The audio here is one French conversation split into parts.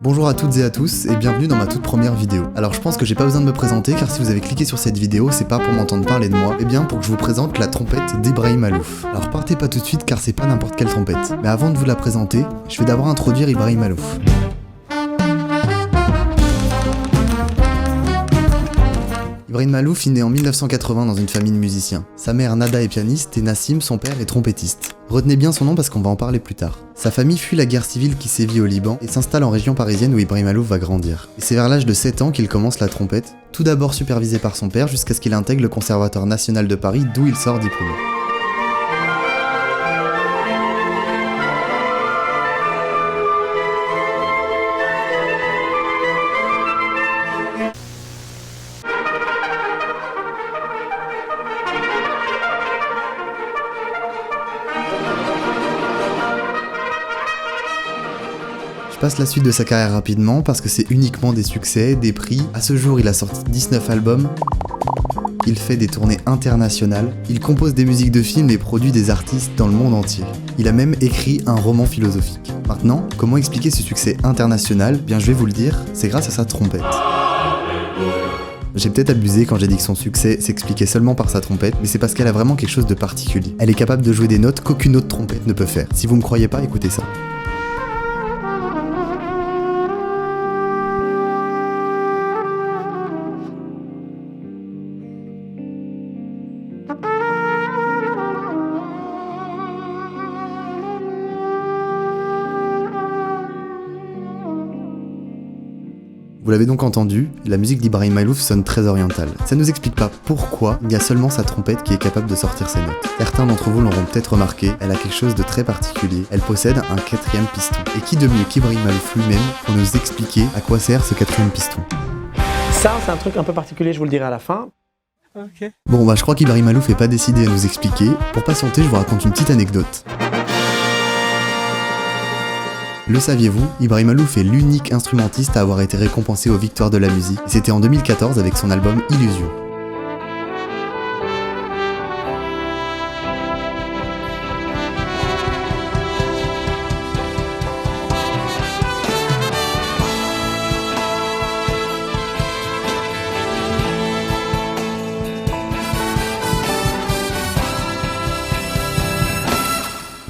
Bonjour à toutes et à tous et bienvenue dans ma toute première vidéo. Alors je pense que j'ai pas besoin de me présenter car si vous avez cliqué sur cette vidéo c'est pas pour m'entendre parler de moi, mais bien pour que je vous présente la trompette d'Ibrahim Alouf. Alors partez pas tout de suite car c'est pas n'importe quelle trompette. Mais avant de vous la présenter, je vais d'abord introduire Ibrahim Alouf. Ibrahim Alouf est né en 1980 dans une famille de musiciens. Sa mère Nada est pianiste et Nassim, son père, est trompettiste. Retenez bien son nom parce qu'on va en parler plus tard. Sa famille fuit la guerre civile qui sévit au Liban et s'installe en région parisienne où Ibrahim Alouf va grandir. Et c'est vers l'âge de 7 ans qu'il commence la trompette, tout d'abord supervisé par son père jusqu'à ce qu'il intègre le Conservatoire national de Paris d'où il sort diplômé. Je passe la suite de sa carrière rapidement parce que c'est uniquement des succès, des prix. À ce jour, il a sorti 19 albums. Il fait des tournées internationales. Il compose des musiques de films et produit des artistes dans le monde entier. Il a même écrit un roman philosophique. Maintenant, comment expliquer ce succès international ? Bien, je vais vous le dire, c'est grâce à sa trompette. J'ai peut-être abusé quand j'ai dit que son succès s'expliquait seulement par sa trompette, mais c'est parce qu'elle a vraiment quelque chose de particulier. Elle est capable de jouer des notes qu'aucune autre trompette ne peut faire. Si vous me croyez pas, écoutez ça. Vous l'avez donc entendu, la musique d'Ibrahim Alouf sonne très orientale. Ça ne nous explique pas pourquoi il y a seulement sa trompette qui est capable de sortir ses notes. Certains d'entre vous l'auront peut-être remarqué, elle a quelque chose de très particulier. Elle possède un quatrième piston. Et qui de mieux qu'Ibrahim Alouf lui-même pour nous expliquer à quoi sert ce quatrième piston ? Ça, c'est un truc un peu particulier, je vous le dirai à la fin. Okay. Bon bah je crois qu'Ibrahim Alouf n'est pas décidé à nous expliquer. Pour patienter, je vous raconte une petite anecdote. Le saviez-vous, Ibrahim Alouf est l'unique instrumentiste à avoir été récompensé aux Victoires de la musique. C'était en 2014 avec son album Illusion.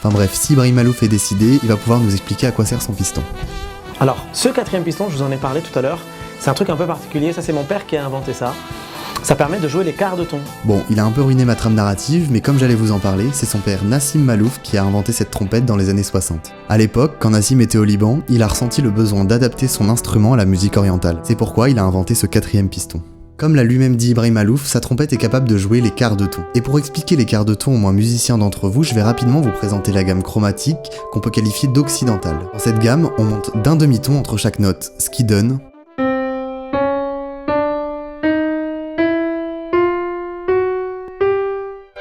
Enfin bref, si Ibrahim Alouf est décidé, il va pouvoir nous expliquer à quoi sert son piston. Alors, ce quatrième piston, je vous en ai parlé tout à l'heure, c'est un truc un peu particulier, ça c'est mon père qui a inventé ça. Ça permet de jouer les quarts de ton. Bon, il a un peu ruiné ma trame narrative, mais comme j'allais vous en parler, c'est son père Nassim Malouf qui a inventé cette trompette dans les années 60. À l'époque, quand Nassim était au Liban, il a ressenti le besoin d'adapter son instrument à la musique orientale. C'est pourquoi il a inventé ce quatrième piston. Comme l'a lui-même dit Ibrahim Alouf, sa trompette est capable de jouer les quarts de ton. Et pour expliquer les quarts de ton aux moins musiciens d'entre vous, je vais rapidement vous présenter la gamme chromatique qu'on peut qualifier d'occidentale. Dans cette gamme, on monte d'un demi-ton entre chaque note, ce qui donne...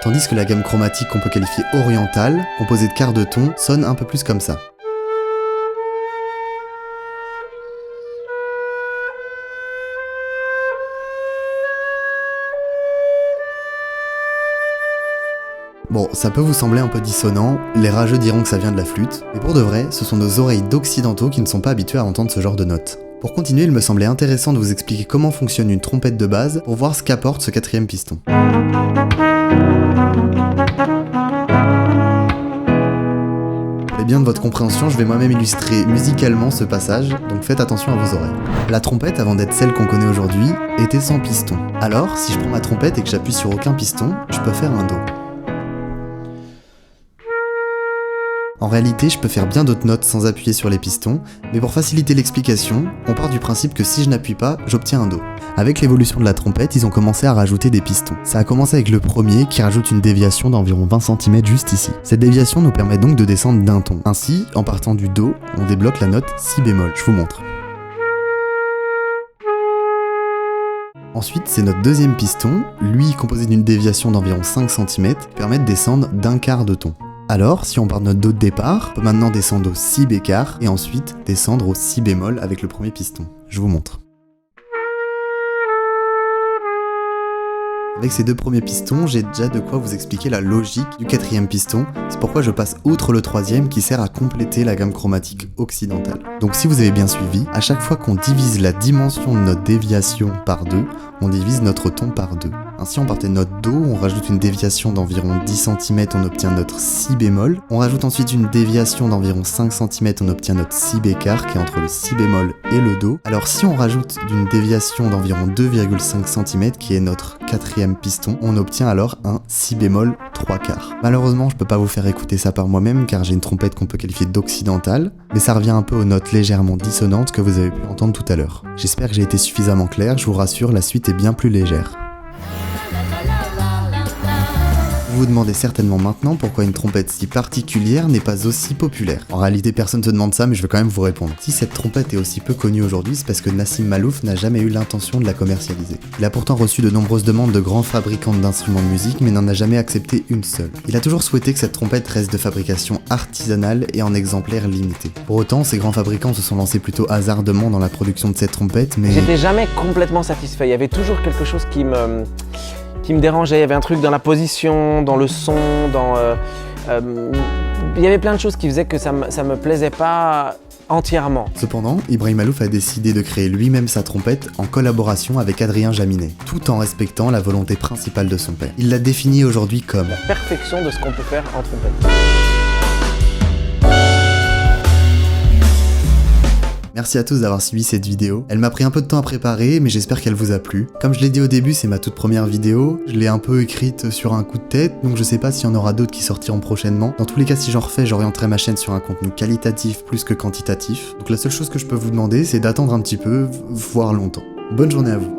Tandis que la gamme chromatique qu'on peut qualifier orientale, composée de quarts de ton, sonne un peu plus comme ça. Bon, ça peut vous sembler un peu dissonant, les rageux diront que ça vient de la flûte, mais pour de vrai, ce sont nos oreilles d'occidentaux qui ne sont pas habitués à entendre ce genre de notes. Pour continuer, il me semblait intéressant de vous expliquer comment fonctionne une trompette de base pour voir ce qu'apporte ce quatrième piston. Pour bien de votre compréhension, je vais moi-même illustrer musicalement ce passage, donc faites attention à vos oreilles. La trompette, avant d'être celle qu'on connaît aujourd'hui, était sans piston. Alors, si je prends ma trompette et que j'appuie sur aucun piston, je peux faire un Do. En réalité, je peux faire bien d'autres notes sans appuyer sur les pistons, mais pour faciliter l'explication, on part du principe que si je n'appuie pas, j'obtiens un Do. Avec l'évolution de la trompette, ils ont commencé à rajouter des pistons. Ça a commencé avec le premier qui rajoute une déviation d'environ 20 cm juste ici. Cette déviation nous permet donc de descendre d'un ton. Ainsi, en partant du Do, on débloque la note Si bémol. Je vous montre. Ensuite, c'est notre deuxième piston, lui composé d'une déviation d'environ 5 cm, qui permet de descendre d'un quart de ton. Alors, si on part de notre Do de départ, on peut maintenant descendre au Si béquart et ensuite descendre au Si bémol avec le premier piston. Je vous montre. Avec ces deux premiers pistons, j'ai déjà de quoi vous expliquer la logique du quatrième piston, c'est pourquoi je passe outre le troisième qui sert à compléter la gamme chromatique occidentale. Donc si vous avez bien suivi, à chaque fois qu'on divise la dimension de notre déviation par 2, on divise notre ton par 2. Ainsi on partait de notre Do, on rajoute une déviation d'environ 10 cm, on obtient notre Si bémol. On rajoute ensuite une déviation d'environ 5 cm, on obtient notre Si béquart qui est entre le Si bémol et le Do. Alors si on rajoute une déviation d'environ 2,5 cm qui est notre quatrième piston, on obtient alors un Si bémol 3/4. Malheureusement je peux pas vous faire écouter ça par moi-même car j'ai une trompette qu'on peut qualifier d'occidentale, mais ça revient un peu aux notes légèrement dissonantes que vous avez pu entendre tout à l'heure. J'espère que j'ai été suffisamment clair, je vous rassure, la suite est bien plus légère. Vous vous demandez certainement maintenant pourquoi une trompette si particulière n'est pas aussi populaire. En réalité personne ne se demande ça mais je vais quand même vous répondre. Si cette trompette est aussi peu connue aujourd'hui, c'est parce que Nassim Malouf n'a jamais eu l'intention de la commercialiser. Il a pourtant reçu de nombreuses demandes de grands fabricants d'instruments de musique mais n'en a jamais accepté une seule. Il a toujours souhaité que cette trompette reste de fabrication artisanale et en exemplaires limités. Pour autant, ces grands fabricants se sont lancés plutôt hasardement dans la production de cette trompette mais... J'étais jamais complètement satisfait, il y avait toujours quelque chose qui me dérangeait, il y avait un truc dans la position, dans le son, il y avait plein de choses qui faisaient que ça me plaisait pas entièrement. Cependant, Ibrahim Malouf a décidé de créer lui-même sa trompette en collaboration avec Adrien Jaminet, tout en respectant la volonté principale de son père. Il l'a définie aujourd'hui comme la perfection de ce qu'on peut faire en trompette. Merci à tous d'avoir suivi cette vidéo. Elle m'a pris un peu de temps à préparer, mais j'espère qu'elle vous a plu. Comme je l'ai dit au début, c'est ma toute première vidéo. Je l'ai un peu écrite sur un coup de tête, donc je sais pas s'il y en aura d'autres qui sortiront prochainement. Dans tous les cas, si j'en refais, j'orienterai ma chaîne sur un contenu qualitatif plus que quantitatif. Donc la seule chose que je peux vous demander, c'est d'attendre un petit peu, voire longtemps. Bonne journée à vous.